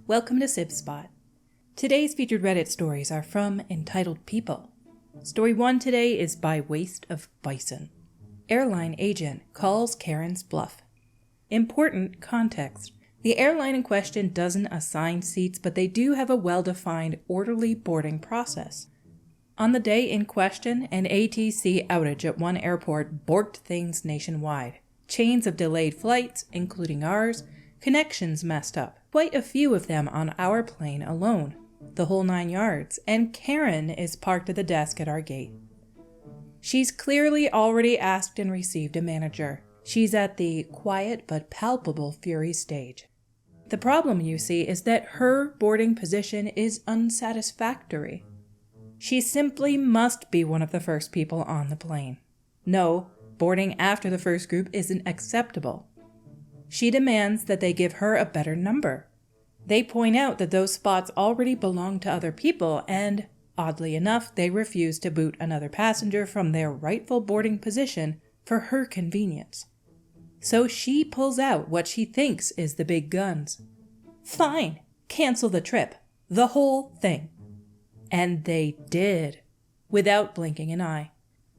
Welcome to Sib Spot. Today's featured Reddit stories are from Entitled People. Story 1 today is by Waste of Bison. Airline agent calls Karen's bluff. Important context. The airline in question doesn't assign seats, but they do have a well-defined, orderly boarding process. On the day in question, an ATC outage at one airport borked things nationwide. Chains of delayed flights, including ours, connections messed up. Quite a few of them on our plane alone. The whole 9 yards, and Karen is parked at the desk at our gate. She's clearly already asked and received a manager. She's at the quiet but palpable fury stage. The problem, you see, is that her boarding position is unsatisfactory. She simply must be one of the first people on the plane. No, boarding after the first group isn't acceptable. She demands that they give her a better number. They point out that those spots already belong to other people, and, oddly enough, they refuse to boot another passenger from their rightful boarding position for her convenience. So she pulls out what she thinks is the big guns. Fine, cancel the trip. The whole thing. And they did, without blinking an eye.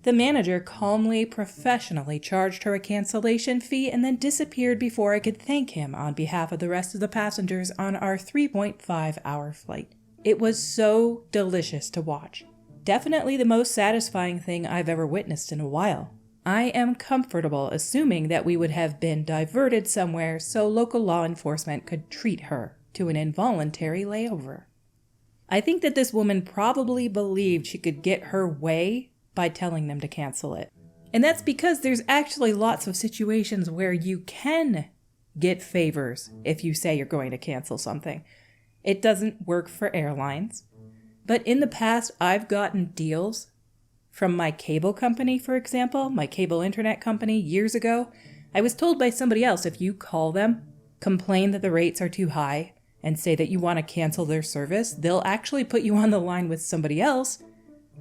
The manager calmly, professionally charged her a cancellation fee and then disappeared before I could thank him on behalf of the rest of the passengers on our 3.5-hour flight. It was so delicious to watch. Definitely the most satisfying thing I've ever witnessed in a while. I am comfortable assuming that we would have been diverted somewhere so local law enforcement could treat her to an involuntary layover. I think that this woman probably believed she could get her way by telling them to cancel it. And that's because there's actually lots of situations where you can get favors if you say you're going to cancel something. It doesn't work for airlines. But in the past, I've gotten deals from my cable company, for example, my cable internet company years ago. I was told by somebody else, if you call them, complain that the rates are too high, and say that you want to cancel their service, they'll actually put you on the line with somebody else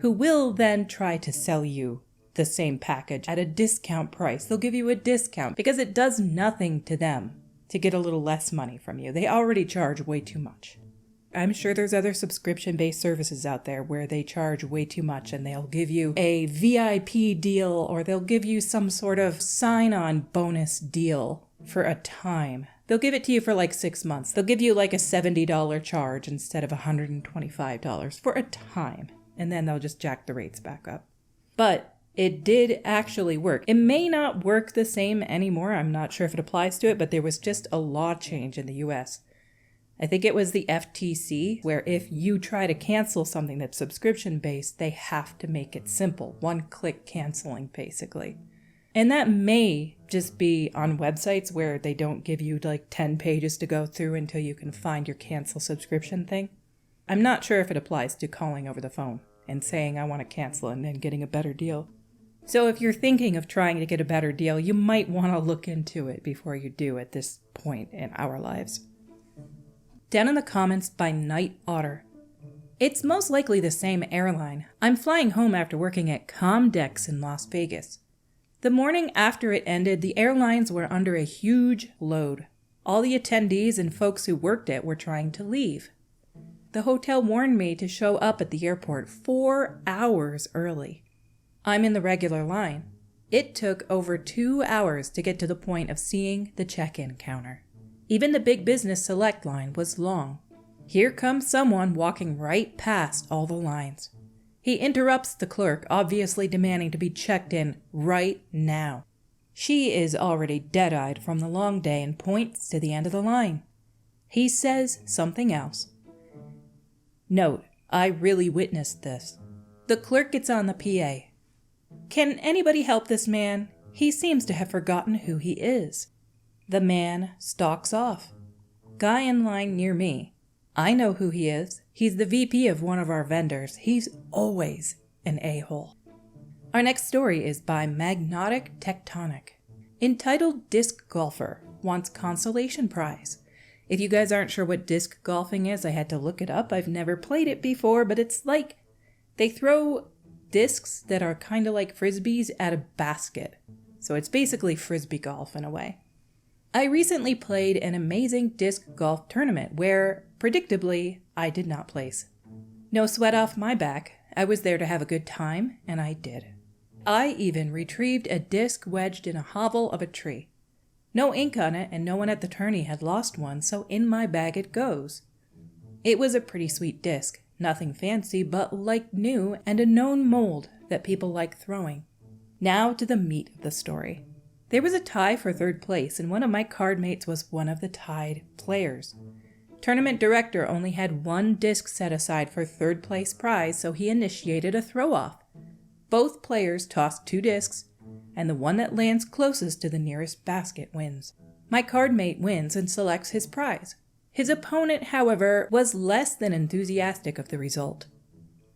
who will then try to sell you the same package at a discount price. They'll give you a discount because it does nothing to them to get a little less money from you. They already charge way too much. I'm sure there's other subscription-based services out there where they charge way too much and they'll give you a VIP deal or they'll give you some sort of sign-on bonus deal for a time. They'll give it to you for like 6 months. They'll give you like a $70 charge instead of $125 for a time. And then they'll just jack the rates back up. But it did actually work. It may not work the same anymore. I'm not sure if it applies to it, but there was just a law change in the US. I think it was the FTC, where if you try to cancel something that's subscription-based, they have to make it simple. One-click canceling, basically. And that may just be on websites where they don't give you like 10 pages to go through until you can find your cancel subscription thing. I'm not sure if it applies to calling over the phone and saying I want to cancel and then getting a better deal. So if you're thinking of trying to get a better deal, you might want to look into it before you do at this point in our lives. Down in the comments by Night Otter. It's most likely the same airline. I'm flying home after working at Comdex in Las Vegas. The morning after it ended, the airlines were under a huge load. All the attendees and folks who worked it were trying to leave. The hotel warned me to show up at the airport 4 hours early. I'm in the regular line. It took over 2 hours to get to the point of seeing the check-in counter. Even the big business select line was long. Here comes someone walking right past all the lines. He interrupts the clerk, obviously demanding to be checked in right now. She is already dead-eyed from the long day and points to the end of the line. He says something else. Note, I really witnessed this. The clerk gets on the PA. Can anybody help this man? He seems to have forgotten who he is. The man stalks off. Guy in line near me. I know who he is. He's the VP of one of our vendors. He's always an a-hole. Our next story is by Magnetic Tectonic. Entitled Disc Golfer wants consolation prize. If you guys aren't sure what disc golfing is, I had to look it up. I've never played it before, but it's like they throw discs that are kind of like frisbees at a basket. So it's basically frisbee golf in a way. I recently played an amazing disc golf tournament where Predictably, I did not place. No sweat off my back. I was there to have a good time, and I did. I even retrieved a disc wedged in a hovel of a tree. No ink on it, and no one at the tourney had lost one, so in my bag it goes. It was a pretty sweet disc, nothing fancy, but like new and a known mold that people like throwing. Now to the meat of the story. There was a tie for third place, and one of my card mates was one of the tied players. Tournament director only had one disc set aside for third place prize, so he initiated a throw-off. Both players toss 2 discs, and the one that lands closest to the nearest basket wins. My card mate wins and selects his prize. His opponent, however, was less than enthusiastic of the result.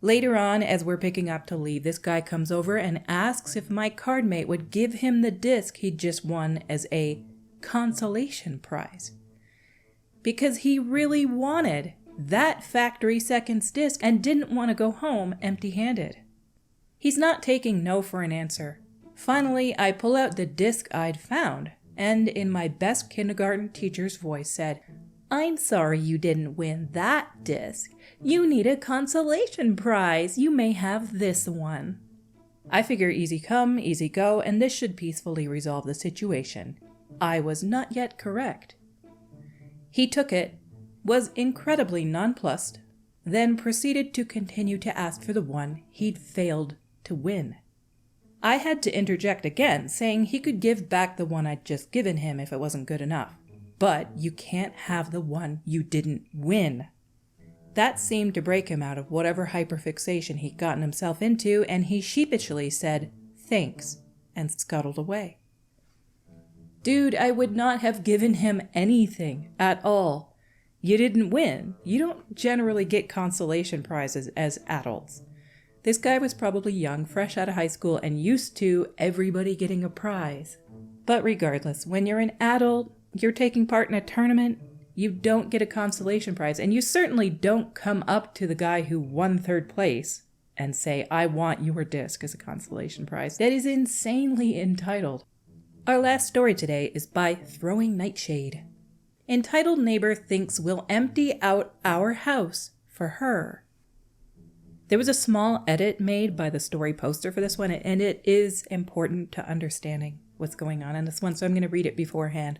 Later on, as we're picking up to leave, this guy comes over and asks if my card mate would give him the disc he'd just won as a consolation prize. Because he really wanted that factory seconds disc and didn't want to go home empty-handed. He's not taking no for an answer. Finally, I pull out the disc I'd found, and in my best kindergarten teacher's voice said, "I'm sorry you didn't win that disc. You need a consolation prize. You may have this one." I figure easy come, easy go, and this should peacefully resolve the situation. I was not yet correct. He took it, was incredibly nonplussed, then proceeded to continue to ask for the one he'd failed to win. I had to interject again, saying he could give back the one I'd just given him if it wasn't good enough. But you can't have the one you didn't win. That seemed to break him out of whatever hyperfixation he'd gotten himself into, and he sheepishly said, "Thanks," and scuttled away. Dude, I would not have given him anything at all. You didn't win. You don't generally get consolation prizes as adults. This guy was probably young, fresh out of high school, and used to everybody getting a prize. But regardless, when you're an adult, you're taking part in a tournament, you don't get a consolation prize, and you certainly don't come up to the guy who won third place and say, "I want your disc as a consolation prize." That is insanely entitled. Our last story today is by Throwing Nightshade. Entitled neighbor thinks we'll empty out our house for her. There was a small edit made by the story poster for this one, and it is important to understanding what's going on in this one, so I'm going to read it beforehand.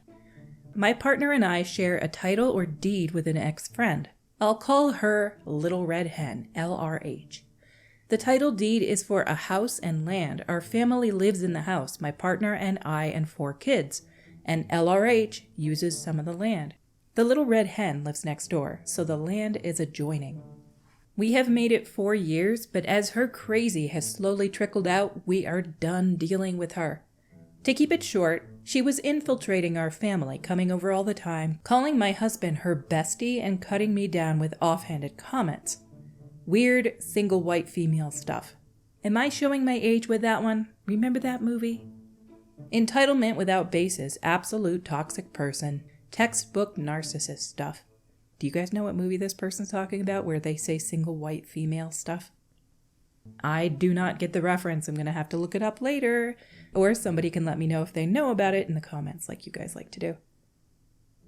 My partner and I share a title or deed with an ex-friend. I'll call her Little Red Hen, LRH. The title deed is for a house and land. Our family lives in the house, my partner and I and 4 kids, and LRH uses some of the land. The Little Red Hen lives next door, so the land is adjoining. We have made it 4 years, but as her crazy has slowly trickled out, we are done dealing with her. To keep it short, she was infiltrating our family, coming over all the time, calling my husband her bestie and cutting me down with offhanded comments. Weird, single white female stuff. Am I showing my age with that one? Remember that movie? Entitlement without basis, absolute toxic person, textbook narcissist stuff. Do you guys know what movie this person's talking about where they say single white female stuff? I do not get the reference. I'm going to have to look it up later, or somebody can let me know if they know about it in the comments like you guys like to do.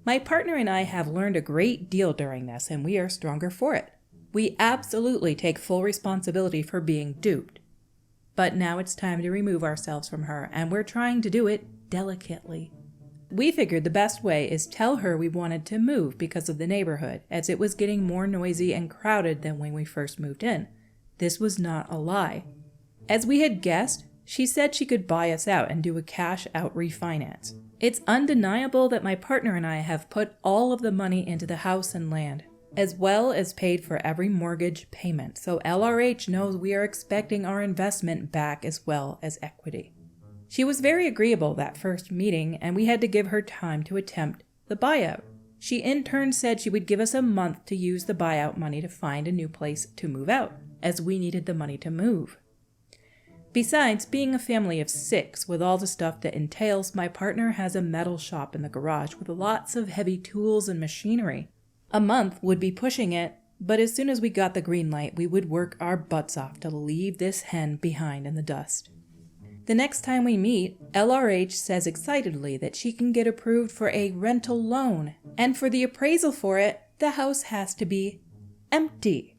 My partner and I have learned a great deal during this, and we are stronger for it. We absolutely take full responsibility for being duped. But now it's time to remove ourselves from her, and we're trying to do it delicately. We figured the best way is tell her we wanted to move because of the neighborhood, as it was getting more noisy and crowded than when we first moved in. This was not a lie. As we had guessed, she said she could buy us out and do a cash-out refinance. It's undeniable that my partner and I have put all of the money into the house and land, as well as paid for every mortgage payment, so LRH knows we are expecting our investment back as well as equity. She was very agreeable that first meeting, and we had to give her time to attempt the buyout. She in turn said she would give us a month to use the buyout money to find a new place to move out, as we needed the money to move. Besides, being a family of 6 with all the stuff that entails, my partner has a metal shop in the garage with lots of heavy tools and machinery. A month would be pushing it, but as soon as we got the green light, we would work our butts off to leave this hen behind in the dust. The next time we meet, LRH says excitedly that she can get approved for a rental loan, and for the appraisal for it, the house has to be empty.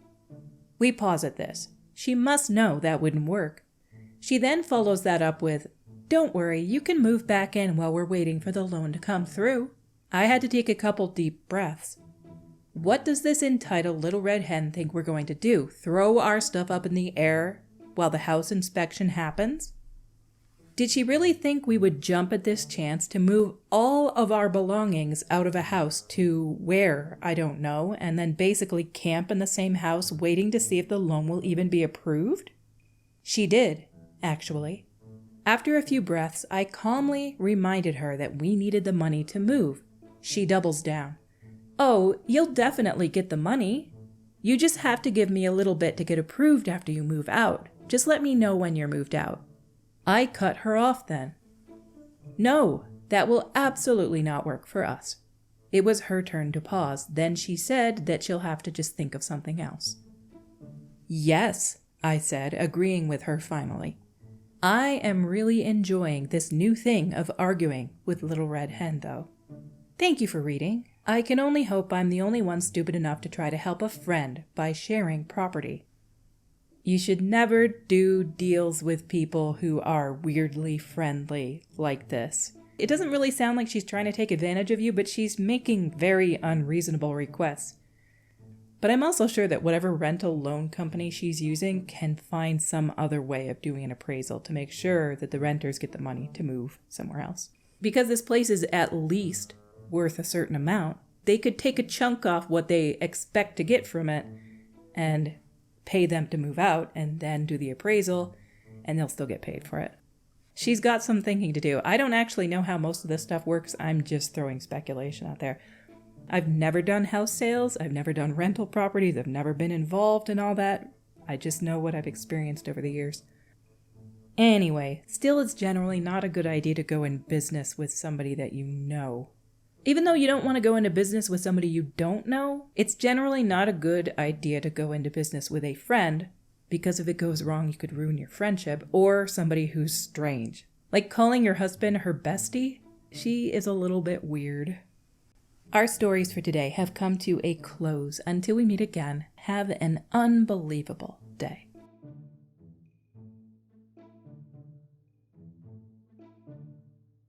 We pause at this. She must know that wouldn't work. She then follows that up with, "Don't worry, you can move back in while we're waiting for the loan to come through." I had to take a couple deep breaths. What does this entitled little red hen think we're going to do? Throw our stuff up in the air while the house inspection happens? Did she really think we would jump at this chance to move all of our belongings out of a house to where, I don't know, and then basically camp in the same house waiting to see if the loan will even be approved? She did, actually. After a few breaths, I calmly reminded her that we needed the money to move. She doubles down. "Oh, you'll definitely get the money. You just have to give me a little bit to get approved after you move out. Just let me know when you're moved out." I cut her off then. "No, that will absolutely not work for us." It was her turn to pause. Then she said that she'll have to just think of something else. "Yes," I said, agreeing with her finally. I am really enjoying this new thing of arguing with Little Red Hen, though. Thank you for reading. I can only hope I'm the only one stupid enough to try to help a friend by sharing property. You should never do deals with people who are weirdly friendly like this. It doesn't really sound like she's trying to take advantage of you, but she's making very unreasonable requests. But I'm also sure that whatever rental loan company she's using can find some other way of doing an appraisal to make sure that the renters get the money to move somewhere else. Because this place is at least worth a certain amount, they could take a chunk off what they expect to get from it and pay them to move out and then do the appraisal, and they'll still get paid for it. She's got some thinking to do. I don't actually know how most of this stuff works. I'm just throwing speculation out there. I've never done house sales. I've never done rental properties. I've never been involved in all that. I just know what I've experienced over the years. Anyway, still it's generally not a good idea to go in business with somebody that you know. Even though you don't want to go into business with somebody you don't know, it's generally not a good idea to go into business with a friend, because if it goes wrong, you could ruin your friendship, or somebody who's strange. Like calling your husband her bestie? She is a little bit weird. Our stories for today have come to a close. Until we meet again, have an unbelievable day.